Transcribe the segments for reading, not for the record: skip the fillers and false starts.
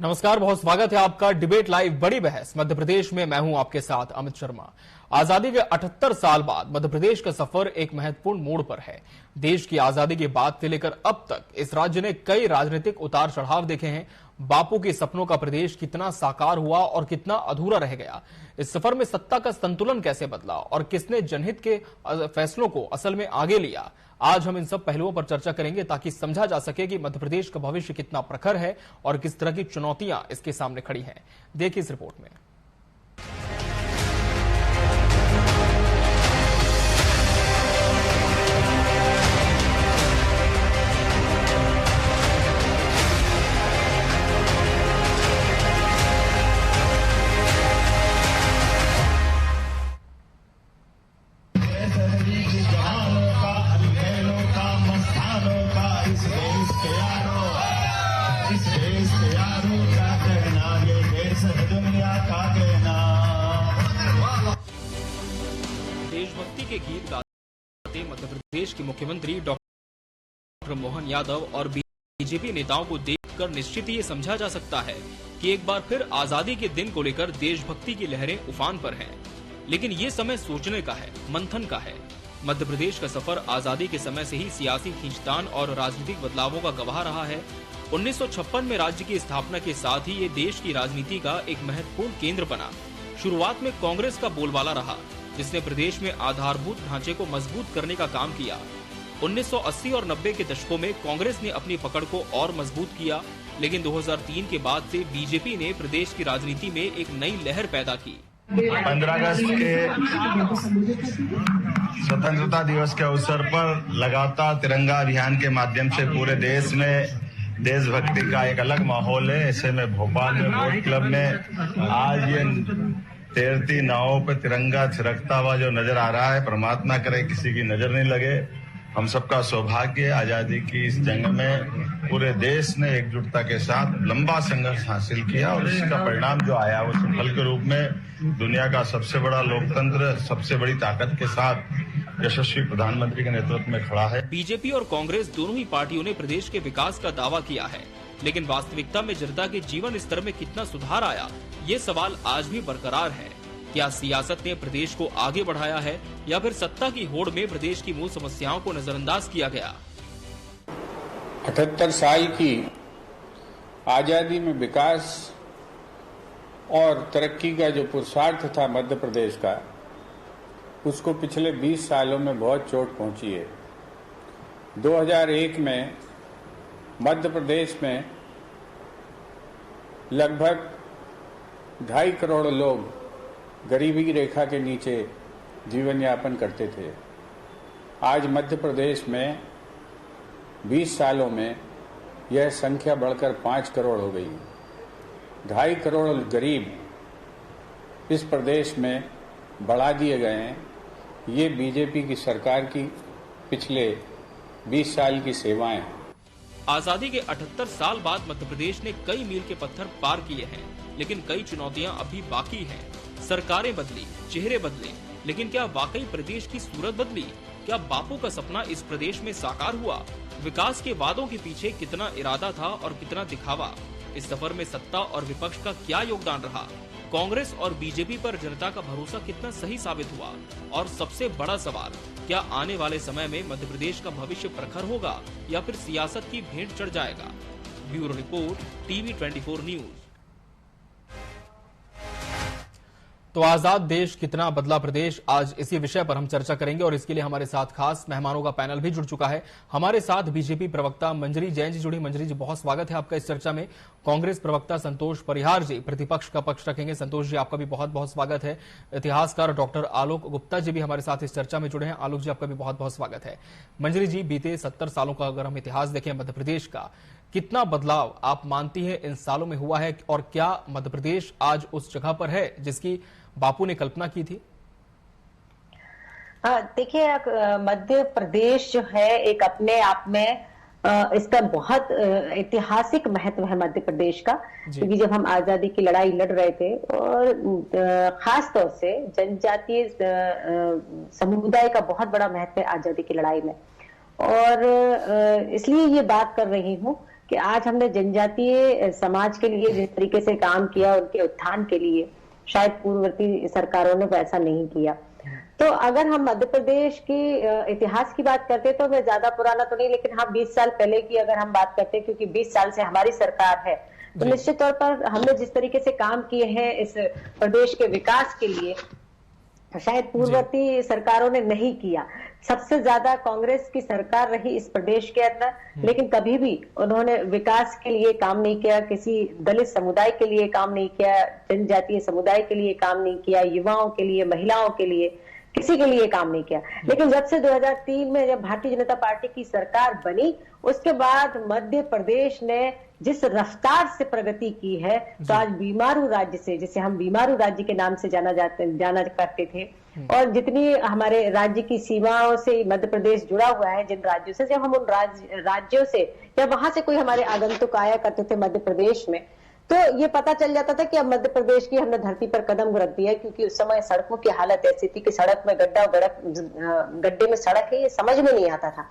नमस्कार, बहुत स्वागत है आपका डिबेट लाइव बड़ी बहस मध्य प्रदेश में। मैं हूं आपके साथ अमित शर्मा। आजादी के 78 साल बाद मध्य प्रदेश का सफर एक महत्वपूर्ण मोड़ पर है। देश की आजादी के बाद से लेकर अब तक इस राज्य ने कई राजनीतिक उतार चढ़ाव देखे हैं। बापू के सपनों का प्रदेश कितना साकार हुआ और कितना अधूरा रह गया। इस सफर में सत्ता का संतुलन कैसे बदला और किसने जनहित के फैसलों को असल में आगे लिया, आज हम इन सब पहलुओं पर चर्चा करेंगे ताकि समझा जा सके कि मध्य प्रदेश का भविष्य कितना प्रखर है और किस तरह की चुनौतियां इसके सामने खड़ी हैं। देखिए इस रिपोर्ट में। देशभक्ति के गीत गाते मध्य प्रदेश के मुख्यमंत्री डॉक्टर मोहन यादव और बीजेपी नेताओं को देखकर निश्चित ही ये समझा जा सकता है कि एक बार फिर आजादी के दिन को लेकर देशभक्ति की लहरें उफान पर हैं। लेकिन ये समय सोचने का है, मंथन का है। मध्य प्रदेश का सफर आजादी के समय से ही सियासी खींचतान और राजनीतिक बदलावों का गवाह रहा है। 1956 में राज्य की स्थापना के साथ ही ये देश की राजनीति का एक महत्वपूर्ण केंद्र बना। शुरुआत में कांग्रेस का बोलबाला रहा, जिसने प्रदेश में आधारभूत ढांचे को मजबूत करने का काम किया। 1980 और 90 के दशकों में कांग्रेस ने अपनी पकड़ को और मजबूत किया, लेकिन 2003 के बाद से बीजेपी ने प्रदेश की राजनीति में एक नई लहर पैदा की। 15 अगस्त के स्वतंत्रता दिवस के अवसर पर लगातार तिरंगा अभियान के माध्यम से पूरे देश में देशभक्ति का एक अलग माहौल है। ऐसे में भोपाल में बोट क्लब में आज ये तैरती नावों पे तिरंगा छिरकता हुआ जो नजर आ रहा है, परमात्मा करे किसी की नजर नहीं लगे। हम सबका सौभाग्य आजादी की इस जंग में पूरे देश ने एकजुटता के साथ लंबा संघर्ष हासिल किया और इसका परिणाम जो आया वो सफल के रूप में दुनिया का सबसे बड़ा लोकतंत्र सबसे बड़ी ताकत के साथ यशस्वी प्रधानमंत्री के नेतृत्व में खड़ा है। बीजेपी और कांग्रेस दोनों ही पार्टियों ने प्रदेश के विकास का दावा किया है, लेकिन वास्तविकता में जनता के जीवन स्तर में कितना सुधार आया, ये सवाल आज भी बरकरार है। क्या सियासत ने प्रदेश को आगे बढ़ाया है या फिर सत्ता की होड़ में प्रदेश की मूल समस्याओं को नजरअंदाज किया गया? 78 साल की आजादी में विकास और तरक्की का जो पुरुषार्थ था मध्य प्रदेश का, उसको पिछले 20 सालों में बहुत चोट पहुंची है। 2001 में मध्य प्रदेश में लगभग 2.5 करोड़ लोग गरीबी रेखा के नीचे जीवन यापन करते थे। आज मध्य प्रदेश में 20 सालों में यह संख्या बढ़कर 5 करोड़ हो गई। 2.5 करोड़ गरीब इस प्रदेश में बढ़ा दिए गए हैं। ये बीजेपी की सरकार की पिछले 20 साल की सेवाएं हैं। आजादी के 78 साल बाद मध्य प्रदेश ने कई मील के पत्थर पार किए हैं, लेकिन कई चुनौतियां अभी बाकी हैं। सरकारें बदली, चेहरे बदले, लेकिन क्या वाकई प्रदेश की सूरत बदली? क्या बापू का सपना इस प्रदेश में साकार हुआ? विकास के वादों के पीछे कितना इरादा था और कितना दिखावा? इस सफर में सत्ता और विपक्ष का क्या योगदान रहा? कांग्रेस और बीजेपी पर जनता का भरोसा कितना सही साबित हुआ? और सबसे बड़ा सवाल, क्या आने वाले समय में मध्य प्रदेश का भविष्य प्रखर होगा या फिर सियासत की भेंट चढ़ जाएगा? Bureau report, TV 24 news. तो आजाद देश कितना बदला प्रदेश, आज इसी विषय पर हम चर्चा करेंगे और इसके लिए हमारे साथ खास मेहमानों का पैनल भी जुड़ चुका है। हमारे साथ बीजेपी प्रवक्ता मंजरी जैन जी जुड़ी। मंजरी जी, बहुत स्वागत है आपका इस चर्चा में। कांग्रेस प्रवक्ता संतोष परिहार जी प्रतिपक्ष का पक्ष रखेंगे। संतोष जी, आपका भी बहुत बहुत स्वागत है। इतिहासकार डॉक्टर आलोक गुप्ता जी भी हमारे साथ इस चर्चा में जुड़े हैं। आलोक जी, आपका भी बहुत बहुत स्वागत है। मंजरी जी, बीते 70 सालों का अगर हम इतिहास देखें मध्य प्रदेश का, कितना बदलाव आप मानती है इन सालों में हुआ है और क्या मध्य प्रदेश आज उस जगह पर है जिसकी बापू ने कल्पना की थी? देखिए, मध्य प्रदेश जो है एक अपने आप में इसका बहुत ऐतिहासिक महत्व है मध्य प्रदेश का, क्योंकि जब हम आजादी की लड़ाई लड़ रहे थे और खास तौर से जनजातीय समुदाय का बहुत बड़ा महत्व है आजादी की लड़ाई में, और इसलिए ये बात कर रही हूँ कि आज हमने जनजातीय समाज के लिए जिस तरीके से काम किया, उनके उत्थान के लिए शायद पूर्ववर्ती सरकारों ने वैसा नहीं किया। तो अगर हम मध्य प्रदेश की इतिहास की बात करते तो मैं ज्यादा पुराना तो नहीं, लेकिन हाँ 20 साल पहले की अगर हम बात करते हैं, क्योंकि 20 साल से हमारी सरकार है, तो निश्चित तौर पर हमने जिस तरीके से काम किए हैं इस प्रदेश के विकास के लिए, शायद पूर्ववर्ती सरकारों ने नहीं किया। सबसे ज्यादा कांग्रेस की सरकार रही इस प्रदेश के अंदर, लेकिन कभी भी उन्होंने विकास के लिए काम नहीं किया, किसी दलित समुदाय के लिए काम नहीं किया, जनजातीय समुदाय के लिए काम नहीं किया, युवाओं के लिए, महिलाओं के लिए, किसी के लिए काम नहीं किया। लेकिन जब से 2003 में जब भारतीय जनता पार्टी की सरकार बनी, उसके बाद मध्य प्रदेश ने जिस रफ्तार से प्रगति की है, तो आज बीमारू राज्य से, जिसे हम बीमारू राज्य के नाम से जाना करते थे, और जितनी हमारे राज्य की सीमाओं से मध्य प्रदेश जुड़ा हुआ है, जिन राज्यों से, जब हम उन राज्यों से या वहां से कोई हमारे आगंतुक आया करते थे मध्य प्रदेश में, तो ये पता चल जाता था कि अब मध्य प्रदेश की हमने धरती पर कदम रख दिया, क्योंकि उस समय सड़कों की हालत ऐसी थी कि सड़क में गड्ढे में सड़क है, ये समझ में नहीं आता था।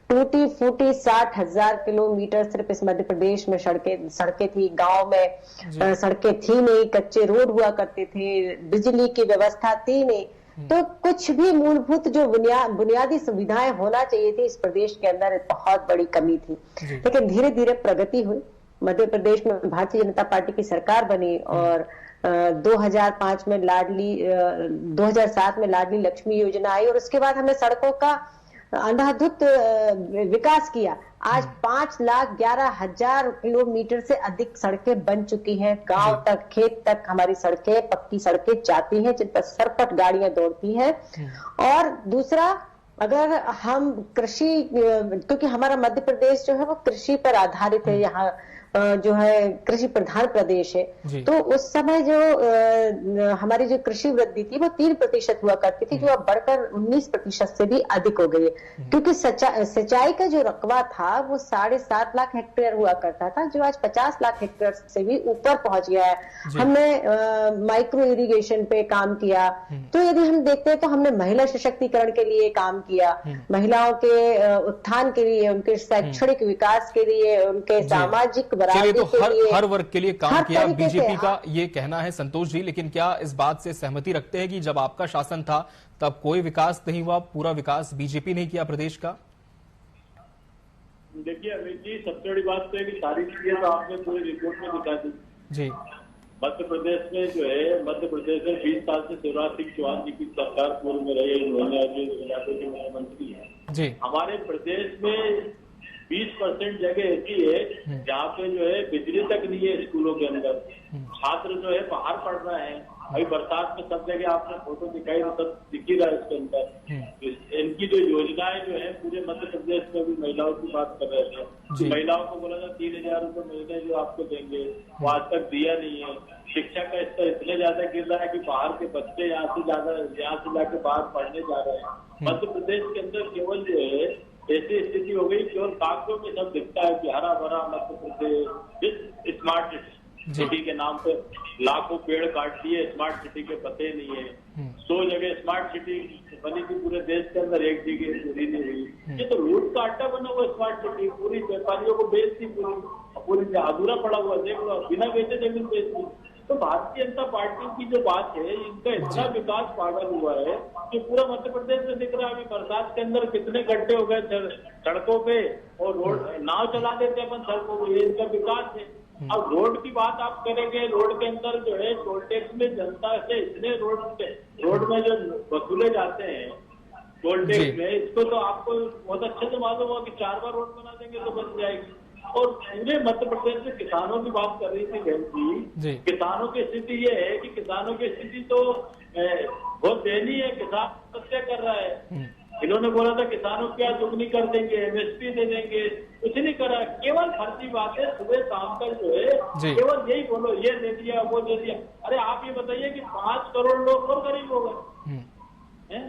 टूटी फूटी 60,000 किलोमीटर सिर्फ इस मध्य प्रदेश में सड़कें थी, गांव में सड़कें थी नहीं, कच्चे रोड हुआ करते थे, बिजली की व्यवस्था थी नहीं, तो कुछ भी मूलभूत जो बुनियादी सुविधाएं होना चाहिए थी इस प्रदेश के अंदर, बहुत बड़ी कमी थी। लेकिन धीरे धीरे प्रगति हुई, मध्य प्रदेश में भारतीय जनता पार्टी की सरकार बनी, और 2005 में 2007 में लाडली लक्ष्मी योजना आई, और उसके बाद हमने सड़कों का अंधाधुंध विकास किया। आज 5,11,000 किलोमीटर से अधिक सड़कें बन चुकी हैं, गांव तक, खेत तक हमारी सड़कें, पक्की सड़कें जाती हैं, जिन पर सरपट गाड़ियां दौड़ती हैं। और दूसरा, अगर हम कृषि, क्योंकि हमारा मध्य प्रदेश जो है वो कृषि पर आधारित है, यहाँ जो है कृषि प्रधान प्रदेश है, तो उस समय जो हमारी जो कृषि वृद्धि थी वो 3% हुआ करती थी, जो अब बढ़कर 19% से भी अधिक हो गई है, क्योंकि सिंचाई का जो रकबा था वो 7.5 लाख हेक्टेयर हुआ करता था, जो आज 50 लाख हेक्टेयर से भी ऊपर पहुंच गया है। हमने माइक्रो इरिगेशन पे काम किया, तो यदि हम देखते हैं तो हमने महिला सशक्तिकरण के लिए काम किया, महिलाओं के उत्थान के लिए, उनके शैक्षणिक विकास के लिए, उनके सामाजिक, चलिए, तो हर वर्ग के लिए काम किया बीजेपी का ये कहना है संतोष जी। लेकिन क्या इस बात से सहमति रखते हैं कि जब आपका शासन था तब कोई विकास नहीं हुआ, पूरा विकास बीजेपी ने किया प्रदेश का? देखिए अमित जी, सबसे बड़ी बात तो है कि सारी चीजें तो आपने पूरी रिपोर्ट में दिखा दी जी। मध्य प्रदेश में जो है, मध्य प्रदेश में 20 साल से शिवराज सिंह चौहान जी की सरकार पूर्व में रही, इलाके के मुख्यमंत्री है जी। हमारे प्रदेश में 20% जगह ऐसी है जहाँ पे जो है बिजली तक नहीं है स्कूलों के अंदर, छात्र जो है बाहर पढ़ रहे हैं। अभी बरसात में सब जगह आपने फोटो दिखाई, तो सब दिख ही रहा है इसके अंदर। इनकी जो योजनाएं जो है पूरे मध्य प्रदेश में भी महिलाओं की बात कर रहे थे, महिलाओं को बोला था 3,000 रुपए महीने जो आपको देंगे, वो आज तक दिया नहीं है। शिक्षा का स्तर इतने ज्यादा गिर रहा है कि बाहर के बच्चे यहाँ से जाके बाहर पढ़ने जा रहे हैं। मध्य प्रदेश के अंदर केवल जो है ऐसी स्थिति हो गई, केवल कागजों में सब दिखता है कि हरा भरा मध्य प्रदेश, स्मार्ट सिटी के नाम पे लाखों पेड़ काट दिए, स्मार्ट सिटी के पते नहीं है। 100 जगह स्मार्ट सिटी बनी थी पूरे देश के अंदर, एक जगह पूरी नहीं हुई। ये तो लूट का अड्डा बना हुआ स्मार्ट सिटी, पूरी व्यापारियों को बेच दी, पूरी अधूरा पड़ा हुआ, देख लो बिना बेचे जमीन बेच दी। तो भारतीय जनता पार्टी की जो बात है, इनका इतना विकास पागल हुआ है कि पूरा मध्य प्रदेश में दिख रहा है। अभी बरसात के अंदर कितने गड्ढे हो गए सड़कों पे, और रोड नाव चला देते अपन सड़कों को, ये इनका विकास है। अब रोड की बात आप करेंगे, रोड के अंदर जो है टोल टैक्स में जनता से इतने रोड में जो वसूले जाते हैं टोल टैक्स में, इसको तो आपको बहुत अच्छे से मालूम होगा कि 4 बार रोड बना देंगे तो बन जाएगी। और पूरे मध्य प्रदेश में किसानों की बात कर रही थी बहन जी, किसानों की स्थिति ये है कि किसानों की स्थिति तो बहुत दयनीय है। किसान हत्या कर रहा है। इन्होंने बोला था किसानों की आज दुगनी कर देंगे, MSP दे देंगे, कुछ नहीं करा, केवल फर्जी बात है। सुबह शाम तक जो है केवल यही बोलो, ये दे दिया, वो दे दिया। अरे आप ये बताइए कि 5 करोड़ लोग और गरीब हो गए,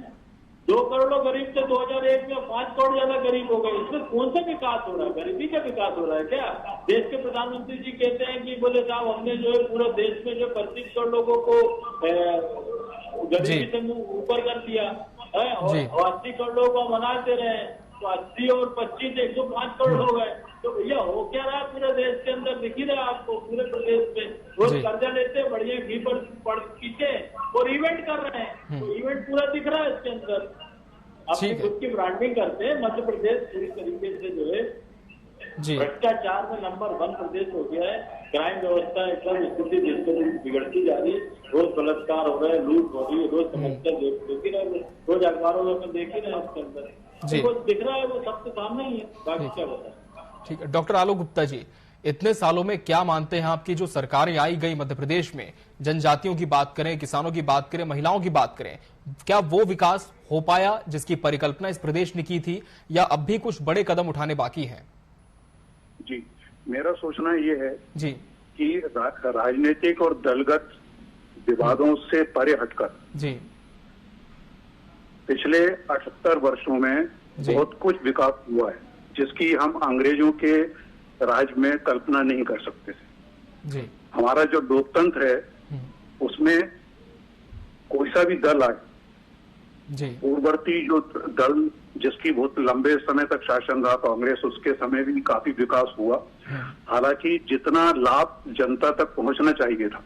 2 करोड़ लोग गरीब थे 2001 में, 5 करोड़ ज्यादा गरीब हो गए। इसमें कौन सा विकास हो रहा है? गरीबी का विकास हो रहा है क्या? देश के प्रधानमंत्री जी कहते हैं कि बोले साहब हमने जो है पूरे देश में जो 25 करोड़ लोगों को गरीबी से ऊपर कर दिया है, और 80 करोड़ लोगों को मना दे रहे हैं, तो 80 और 25 105 करोड़ हो गए। तो भैया हो क्या रहा है पूरे देश के अंदर, दिख ही रहा है आपको पूरे प्रदेश में। रोज कर्जा लेते बढ़िया घी पर पड़ पीछे और इवेंट कर रहे हैं, तो इवेंट पूरा दिख रहा है इसके अंदर। अपनी खुद की ब्रांडिंग करते हैं। मध्य प्रदेश पूरी तरीके से जो है भ्रष्टाचार में नंबर 1 प्रदेश हो गया है। क्राइम व्यवस्था एकदम स्थिति जिसको बिगड़ती जा रही है। रोज बलात्कार हो रहे हैं, लूट हो रही है, रोज समस्या देख ही रहे, रोज अखबारों में अपन देख ही रहे हैं उसके अंदर। वो दिख रहा है, वो सबके सामने ही है। बाकी क्या बताएं। ठीक है डॉक्टर आलोक गुप्ता जी, इतने सालों में क्या मानते हैं आपकी जो सरकारें आई गई मध्य प्रदेश में, जनजातियों की बात करें, किसानों की बात करें, महिलाओं की बात करें, क्या वो विकास हो पाया जिसकी परिकल्पना इस प्रदेश ने की थी, या अब भी कुछ बड़े कदम उठाने बाकी हैं? जी, मेरा सोचना ये है जी कि राजनीतिक और दलगत विवादों से परे हटकर जी पिछले 78 वर्षों में बहुत कुछ विकास हुआ है जिसकी हम अंग्रेजों के राज में कल्पना नहीं कर सकते थे। जी हमारा जो लोकतंत्र है उसमें कोई सा भी दल आए, जी पूर्ववर्ती जो दल जिसकी बहुत लंबे समय तक शासन रहा कांग्रेस, उसके समय भी काफी विकास हुआ। हालांकि जितना लाभ जनता तक पहुंचना चाहिए था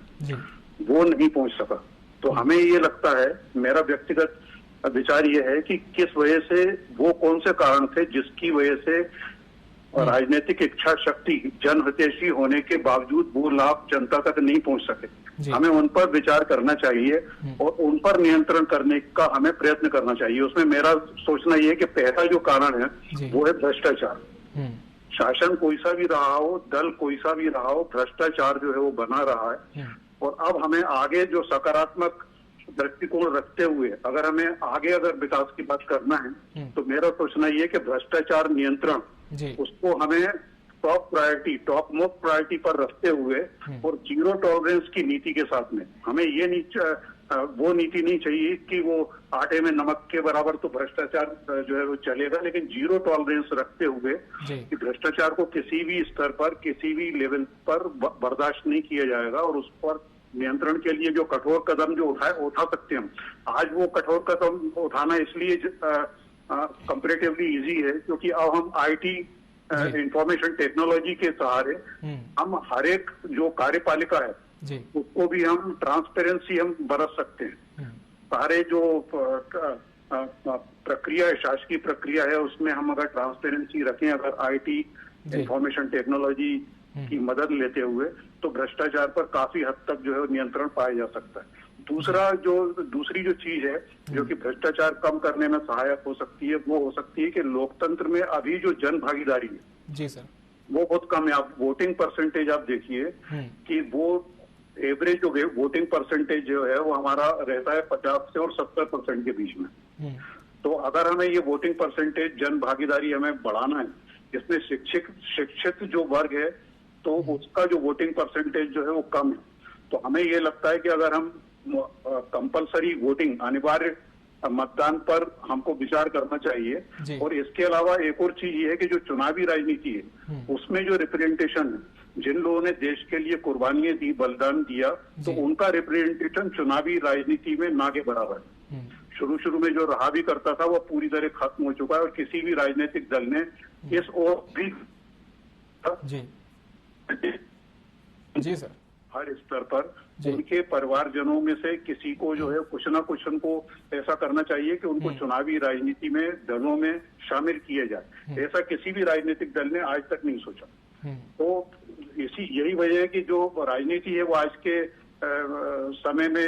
वो नहीं पहुंच सका। तो हमें ये लगता है, मेरा व्यक्तिगत विचार ये है कि किस वजह से, वो कौन से कारण थे जिसकी वजह से राजनीतिक इच्छा शक्ति जनहितैषी होने के बावजूद वो लाभ जनता तक नहीं पहुंच सके। हमें उन पर विचार करना चाहिए और उन पर नियंत्रण करने का हमें प्रयत्न करना चाहिए। उसमें मेरा सोचना ये है कि पहला जो कारण है वो है भ्रष्टाचार। शासन कोई सा भी रहा हो, दल कोई सा भी रहा हो, भ्रष्टाचार जो है वो बना रहा है। और अब हमें आगे जो सकारात्मक दृष्टिकोण रखते हुए अगर विकास की बात करना है तो मेरा सोचना ये है कि भ्रष्टाचार नियंत्रण उसको हमें टॉप मोस्ट प्रायोरिटी पर रखते हुए और जीरो टॉलरेंस की नीति के साथ में हमें ये वो नीति नहीं चाहिए कि वो आटे में नमक के बराबर तो भ्रष्टाचार जो है वो चलेगा, लेकिन जीरो टॉलरेंस रखते हुए कि भ्रष्टाचार को किसी भी स्तर पर, किसी भी लेवल पर बर्दाश्त नहीं किया जाएगा। और उस पर नियंत्रण के लिए जो कठोर कदम जो उठा सकते हैं, आज वो कठोर कदम उठाना इसलिए कंपैरेटिवली इजी है क्योंकि अब हम आईटी इंफॉर्मेशन टेक्नोलॉजी के सहारे हम हर एक जो कार्यपालिका है उसको भी हम ट्रांसपेरेंसी हम बरत सकते हैं। सारे जो प्रक्रिया है, शासकीय प्रक्रिया है, उसमें हम अगर ट्रांसपेरेंसी रखें, अगर आईटी इंफॉर्मेशन टेक्नोलॉजी की मदद लेते हुए, तो भ्रष्टाचार पर काफी हद तक जो है नियंत्रण पाया जा सकता है। दूसरी जो चीज है जो कि भ्रष्टाचार कम करने में सहायक हो सकती है, वो हो सकती है कि लोकतंत्र में अभी जो जन भागीदारी है जी सर वो बहुत कम है। आप वोटिंग परसेंटेज आप देखिए कि वो एवरेज जो वोटिंग परसेंटेज जो है वो हमारा रहता है 50 से और 70% के बीच में। तो अगर हमें ये वोटिंग परसेंटेज जन भागीदारी हमें बढ़ाना है, इसमें शिक्षित जो वर्ग है तो उसका जो वोटिंग परसेंटेज जो है वो कम है। तो हमें ये लगता है कि अगर हम कंपलसरी वोटिंग, अनिवार्य मतदान पर हमको विचार करना चाहिए। और इसके अलावा एक और चीज ये है कि जो चुनावी राजनीति है उसमें जो रिप्रेजेंटेशन है, जिन लोगों ने देश के लिए कुर्बानियां दी, बलिदान दिया, तो उनका रिप्रेजेंटेशन चुनावी राजनीति में ना के बराबर है। शुरू में जो रहा भी करता था वो पूरी तरह खत्म हो चुका है और किसी भी राजनीतिक दल ने इस ओर भी जी सर हर स्तर पर उनके परिवारजनों में से किसी को जो है कुछ ना कुछ उनको ऐसा करना चाहिए कि उनको चुनावी राजनीति में, दलों में शामिल किया जाए। ऐसा किसी भी राजनीतिक दल ने आज तक नहीं सोचा। तो यही वजह है कि जो राजनीति है वो आज के समय में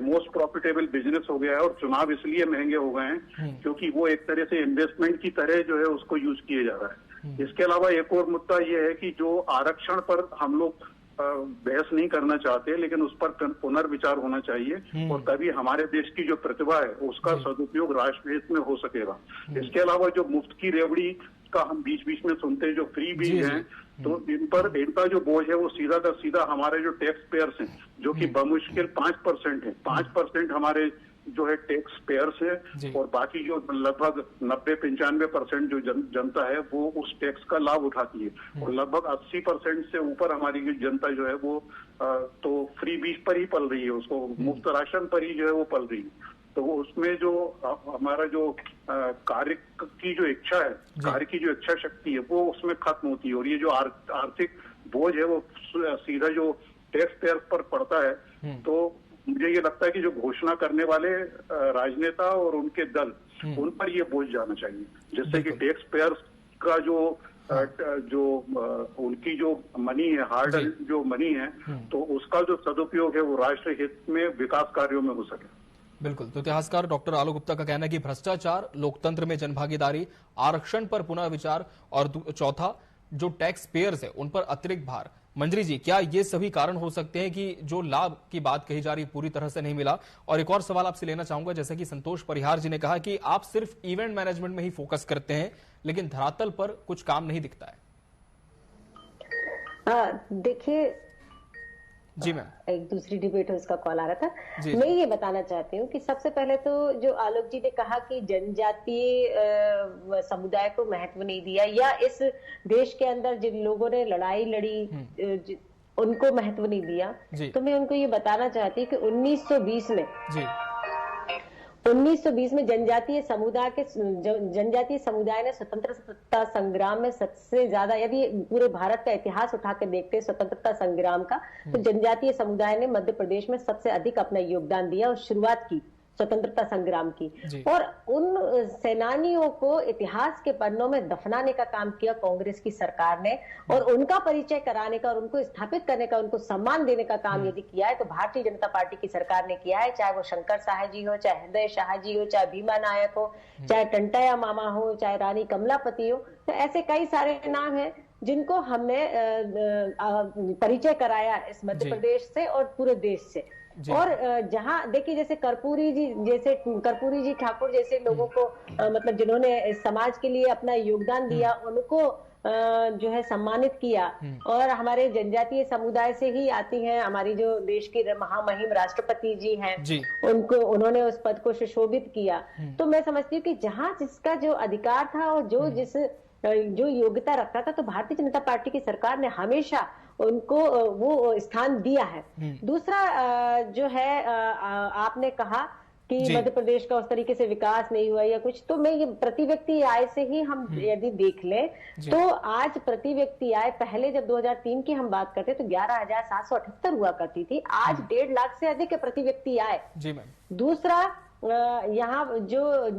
मोस्ट प्रॉफिटेबल बिजनेस हो गया है। और चुनाव इसलिए महंगे हो गए हैं क्योंकि वो एक तरह से इन्वेस्टमेंट की तरह जो है उसको यूज किया जा रहा है। इसके अलावा एक और मुद्दा ये है कि जो आरक्षण पर हम लोग बहस नहीं करना चाहते, लेकिन उस पर पुनर्विचार होना चाहिए और तभी हमारे देश की जो प्रतिभा है उसका सदुपयोग राष्ट्र हित में हो सकेगा। इसके अलावा जो मुफ्त की रेवड़ी का हम बीच बीच में सुनते हैं, जो फ्री बीज हैं, तो इनका जो बोझ है वो सीधा का सीधा हमारे जो टैक्स पेयर्स हैं, जो कि बमुश्किल 5% है, 5% हमारे जो है टैक्स पेयर्स है और बाकी जो लगभग 90-95% जो जनता है वो उस टैक्स का लाभ उठाती है। और लगभग 80% से ऊपर हमारी जो जनता जो है वो तो फ्री बीज पर ही पल रही है, उसको मुफ्त राशन पर ही जो है वो पल रही है। तो उसमें जो हमारा जो कार्य की जो इच्छा है, कार्य की जो इच्छा शक्ति है, वो उसमें खत्म होती है। और ये जो आर्थिक बोझ है वो सीधा जो टैक्स पेयर पर पड़ता है। तो मुझे ये लगता है कि जो घोषणा करने वाले राजनेता और उनके दल, उन पर ये बोझ जाना चाहिए, जिससे कि टैक्स पेयर का जो उनकी जो मनी है, हार्ड जो मनी है, तो उसका जो सदुपयोग है वो राष्ट्र हित में विकास कार्यों में हो सके। बिल्कुल। तो इतिहासकार डॉक्टर आलोक गुप्ता का कहना है कि भ्रष्टाचार, लोकतंत्र में जनभागीदारी, आरक्षण पर पुनः विचार और चौथा जो टैक्स पेयर्स है उन पर अतिरिक्त भार। मंजरी जी, क्या ये सभी कारण हो सकते हैं कि जो लाभ की बात कही जा रही पूरी तरह से नहीं मिला? और एक और सवाल आपसे लेना चाहूंगा, जैसा कि संतोष परिहार जी ने कहा कि आप सिर्फ इवेंट मैनेजमेंट में ही फोकस करते हैं, लेकिन धरातल पर कुछ काम नहीं दिखता है। देखिए जी मैम, एक दूसरी डिबेट है, उसका कॉल आ रहा था। मैं ये बताना चाहती हूँ कि सबसे पहले तो जो आलोक जी ने कहा कि जनजातीय समुदाय को महत्व नहीं दिया, या इस देश के अंदर जिन लोगों ने लड़ाई लड़ी उनको महत्व नहीं दिया, तो मैं उनको ये बताना चाहती हूँ कि 1920 में जनजातीय समुदाय ने स्वतंत्रता संग्राम में सबसे ज्यादा, यदि पूरे भारत का इतिहास उठा के देखते हैं स्वतंत्रता संग्राम का, तो जनजातीय समुदाय ने मध्य प्रदेश में सबसे अधिक अपना योगदान दिया और शुरुआत की स्वतंत्रता संग्राम की। और उन सेनानियों को इतिहास के पन्नों में दफनाने का काम किया कांग्रेस की सरकार ने, और उनका परिचय कराने का और उनको स्थापित करने का, उनको सम्मान देने का काम यदि किया है तो भारतीय जनता पार्टी की सरकार ने किया है। चाहे वो शंकर शाह जी हो, चाहे हृदय शाह जी हो, चाहे भीमा नायक हो, चाहे टंटया मामा हो, चाहे रानी कमलापति हो, तो ऐसे कई सारे नाम है जिनको हमने परिचय कराया इस मध्य प्रदेश से और पूरे देश से। और जहां देखिए, जैसे कर्पूरी जी ठाकुर जैसे लोगों को मतलब जिन्होंने समाज के लिए अपना योगदान दिया, उनको जो है सम्मानित किया। और हमारे जनजातीय समुदाय से ही आती हैं हमारी जो देश की महामहिम राष्ट्रपति जी हैं, उन्होंने उस पद को सुशोभित किया। तो मैं समझती हूँ कि जहां जिसका जो अधिकार था और जो योग्यता रखता था, तो भारतीय जनता पार्टी की सरकार ने हमेशा उनको वो स्थान दिया है। दूसरा जो है, आपने कहा कि मध्य प्रदेश का उस तरीके से विकास नहीं हुआ या कुछ, तो मैं ये प्रति व्यक्ति आय से ही हम यदि देख लें तो आज प्रति व्यक्ति आय, पहले जब 2003 की हम बात करते तो 11,778 हुआ करती थी, आज 1.5 लाख से अधिक है प्रति व्यक्ति आय। दूसरा, यहाँ जो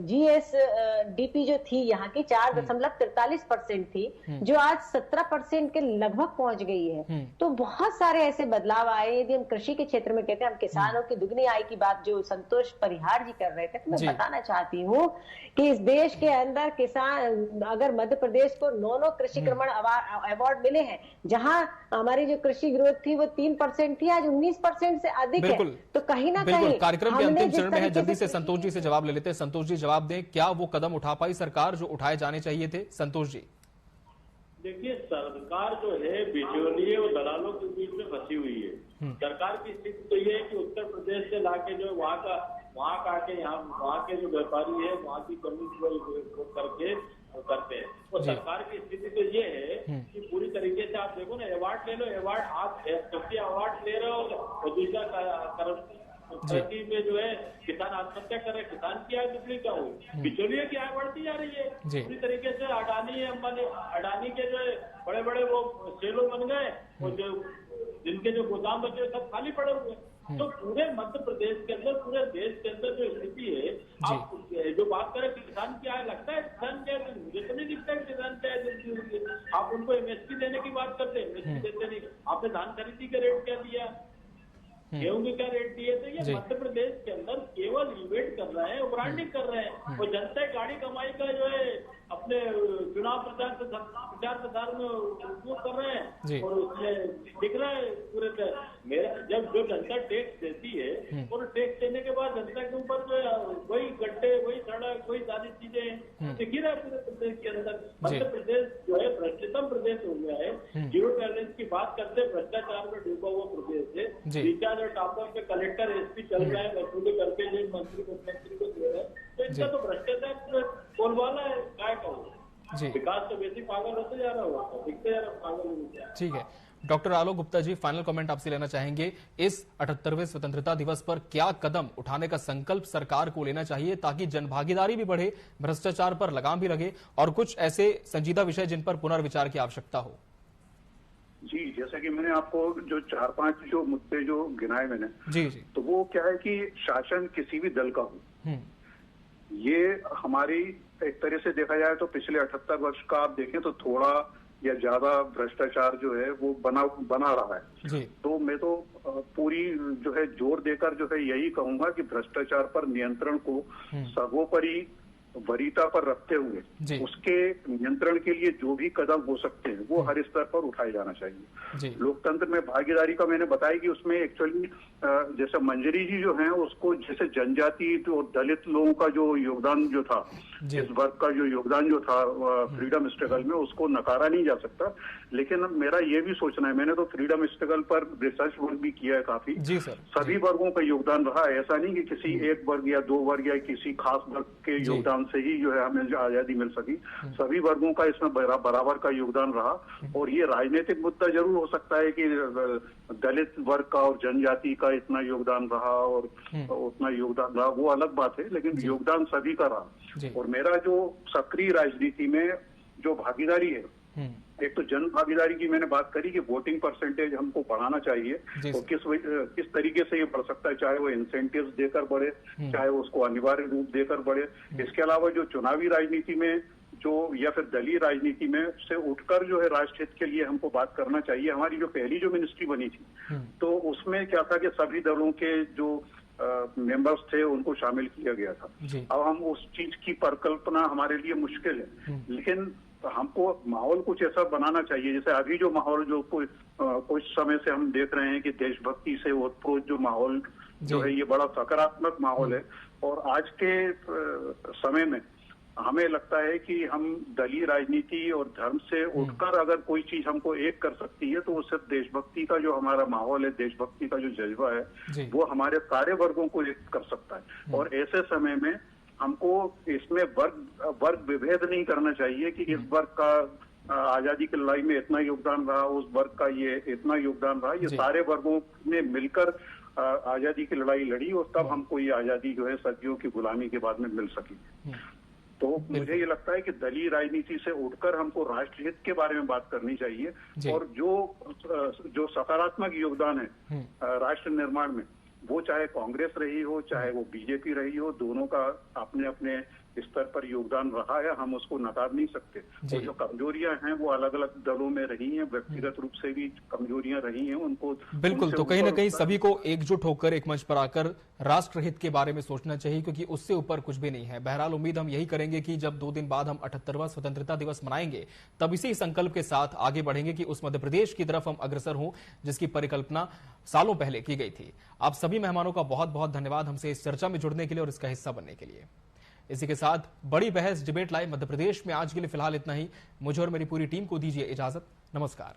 GSDP जो थी यहाँ की 4.43% थी, जो आज 17% के लगभग पहुंच गई है। तो बहुत सारे ऐसे बदलाव आए। यदि हम कृषि के क्षेत्र में कहते हैं, हम किसानों की दुगनी आय की बात जो संतोष परिहार जी कर रहे थे, तो मैं बताना चाहती हूँ कि इस देश के अंदर किसान, अगर मध्य प्रदेश को 9 कृषि क्रमण अवार्ड मिले हैं, जहाँ हमारी जो कृषि ग्रोथ थी वो 3% थी, आज 19% से अधिक है। तो कहीं ना कहीं कार्यक्रम के अंतिम चरण में है, जल्दी से संतोष जी से जवाब ले लेते हैं। संतोष जी जवाब दें, क्या वो कदम उठा पाई सरकार जो उठाए जाने चाहिए थे? संतोष जी, देखिए, सरकार जो है बिचौलिए और दलालों के बीच में फंसी हुई है। सरकार की स्थिति तो ये है कि उत्तर प्रदेश से लाके जो वहाँ का आके यहाँ वहाँ के जो व्यापारी है वहाँ की कमी को करके करते हैं। और सरकार की स्थिति तो ये है कि पूरी तरीके से आप देखो ना, अवार्ड ले लो, अवार्ड आप अवार्ड ले रहे हो और दूसरा खेती में जो है किसान आत्महत्या कर रहे हैं, किसान की आय दुगनी क्या हुई, बिचौलिए की आय बढ़ती जा रही है पूरी तरीके से। अडानी के जो है बड़े बड़े वो सेलो बन गए, और जो जिनके जो गोदाम बचे सब खाली पड़े हुए। तो पूरे मध्य प्रदेश के अंदर, पूरे देश के अंदर जो स्थिति है, आप जो बात करें किसान की आय, लगता है किसान की आय, मुझे तो नहीं दिखता है किसान की आय। आप उनको MSP देने की बात करते हैं, MSP देते नहीं। आपने धान खरीदी का रेट क्या दिया, गेहूं के क्या रेट दिए? तो ये मध्य प्रदेश के अंदर केवल इवेंट कर रहे हैं, ब्रांडिंग कर रहे हैं, और जनता गाड़ी कमाई का जो है अपने चुनाव प्रचार प्रसार में उपयोग कर रहे हैं। और उसमें दिख रहा है पूरे मेरा, जब जो जनता टैक्स देती है और टैक्स देने के बाद जनता के ऊपर जो है वही गड्ढे, वही सड़क, वही सारी चीजें दिख रहा है पूरे प्रदेश के अंदर। मध्य प्रदेश जो है भ्रष्टतम प्रदेश हो गया है। जीरो टॉलरेंस की बात करते हैं, भ्रष्टाचार में डूबा हुआ प्रदेश है। रिचार्ज और टॉपर पे कलेक्टर SP चल रहा है, वसूली करके जो मंत्री मुख्यमंत्री को दे रहे हैं। तो इनका तो भ्रष्टाचार बोलवाला है, क्या कहूँ। विकास तो वैसे पागल होते जा रहा होगा, दिखते जा रहा पागल। ठीक है, doctor Alok Gupta ji, final comment आपसे लेना चाहेंगे। इस 78वें स्वतंत्रता दिवस पर क्या कदम उठाने का संकल्प सरकार को लेना चाहिए ताकि जनभागीदारी भी बढ़े, भ्रष्टाचार पर लगाम भी लगे और कुछ ऐसे संजीदा विषय जिन पर पुनर्विचार की आवश्यकता हो? जी, जैसा कि मैंने आपको जो 4-5 जो मुद्दे जो गिनाए मैंने, जी, तो वो क्या है कि शासन किसी भी दल का हो, ये हमारी एक तरह से देखा जाए तो पिछले 78 वर्ष का आप देखें तो थोड़ा या ज्यादा भ्रष्टाचार जो है वो बना रहा है। जी। तो मैं तो पूरी जो है जोर देकर जो है यही कहूंगा कि भ्रष्टाचार पर नियंत्रण को सर्वोपरि वरीयता पर रखते हुए उसके नियंत्रण के लिए जो भी कदम हो सकते हैं वो हर स्तर पर उठाए जाना चाहिए। लोकतंत्र में भागीदारी का मैंने बताया कि उसमें एक्चुअली जैसे मंजरी जी जो हैं उसको जैसे जनजाति और दलित लोगों का जो योगदान जो था, इस वर्ग का जो योगदान जो था फ्रीडम स्ट्रगल में, उसको नकारा नहीं जा सकता। लेकिन मेरा ये भी सोचना है, मैंने तो फ्रीडम स्ट्रगल पर रिसर्च वर्क भी किया है काफी। जी सर। सभी वर्गों का योगदान रहा है, ऐसा नहीं कि किसी एक वर्ग या दो वर्ग या किसी खास वर्ग के योगदान से ही जो है हमें आजादी मिल सकी। सभी वर्गों का इसमें बराबर का योगदान रहा। और ये राजनीतिक मुद्दा जरूर हो सकता है कि दलित वर्ग का और जनजाति का इतना योगदान रहा और उतना योगदान रहा, वो अलग बात है, लेकिन योगदान सभी का रहा। और मेरा जो सक्रिय राजनीति में जो भागीदारी है, एक तो जन भागीदारी की मैंने बात करी कि वोटिंग परसेंटेज हमको बढ़ाना चाहिए, और किस तरीके से ये बढ़ सकता है, चाहे वो इंसेंटिव्स देकर बढ़े, चाहे वो उसको अनिवार्य रूप देकर बढ़े। इसके अलावा जो चुनावी राजनीति में जो या फिर दलीय राजनीति में से उठकर जो है राष्ट्र हित के लिए हमको बात करना चाहिए। हमारी जो पहली जो मिनिस्ट्री बनी थी तो उसमें क्या था कि सभी दलों के जो मेंबर्स थे उनको शामिल किया गया था। अब हम उस चीज की परिकल्पना हमारे लिए मुश्किल है, लेकिन हमको माहौल कुछ ऐसा बनाना चाहिए। जैसे अभी जो माहौल जो कुछ समय से हम देख रहे हैं कि देशभक्ति से ओतप्रोत जो माहौल जो है ये बड़ा सकारात्मक माहौल है। और आज के समय में हमें लगता है कि हम दलीय राजनीति और धर्म से उठकर अगर कोई चीज हमको एक कर सकती है तो वो सिर्फ देशभक्ति का जो हमारा माहौल है, देशभक्ति का जो जज्बा है, वो हमारे सारे वर्गों को एक कर सकता है। और ऐसे समय में हमको इसमें वर्ग विभेद नहीं करना चाहिए कि इस वर्ग का आजादी की लड़ाई में इतना योगदान रहा, उस वर्ग का ये इतना योगदान रहा। ये सारे वर्गों ने मिलकर आजादी की लड़ाई लड़ी और तब हमको ये आजादी जो है सदियों की गुलामी के बाद में मिल सकी। तो मुझे ये लगता है कि दलीय राजनीति से उठकर हमको राष्ट्र हित के बारे में बात करनी चाहिए। और जो सकारात्मक योगदान है राष्ट्र निर्माण में, वो चाहे कांग्रेस रही हो चाहे वो बीजेपी रही हो, दोनों का अपने अपने स्तर पर योगदान रहा है, हम उसको नकार नहीं सकते। और जो कमजोरियां हैं वो अलग अलग दलों में रही हैं, व्यक्तिगत रूप से भी कमजोरियां रही हैं, उनको बिल्कुल। तो कहीं ना कहीं सभी को एकजुट होकर एक मंच पर आकर राष्ट्रहित के बारे में सोचना चाहिए, क्योंकि उससे ऊपर कुछ भी नहीं है। बहरहाल उम्मीद हम यही करेंगे कि जब 2 दिन बाद हम 78वां स्वतंत्रता दिवस मनाएंगे तब इसी संकल्प के साथ आगे बढ़ेंगे कि उस मध्य प्रदेश की तरफ हम अग्रसर हों जिसकी परिकल्पना सालों पहले की गई थी। आप सभी मेहमानों का बहुत बहुत धन्यवाद हमसे इस चर्चा में जुड़ने के लिए और इसका हिस्सा बनने के लिए। इसी के साथ बड़ी बहस डिबेट लाइव मध्य प्रदेश में आज के लिए फिलहाल इतना ही। मुझे और मेरी पूरी टीम को दीजिए इजाजत। नमस्कार।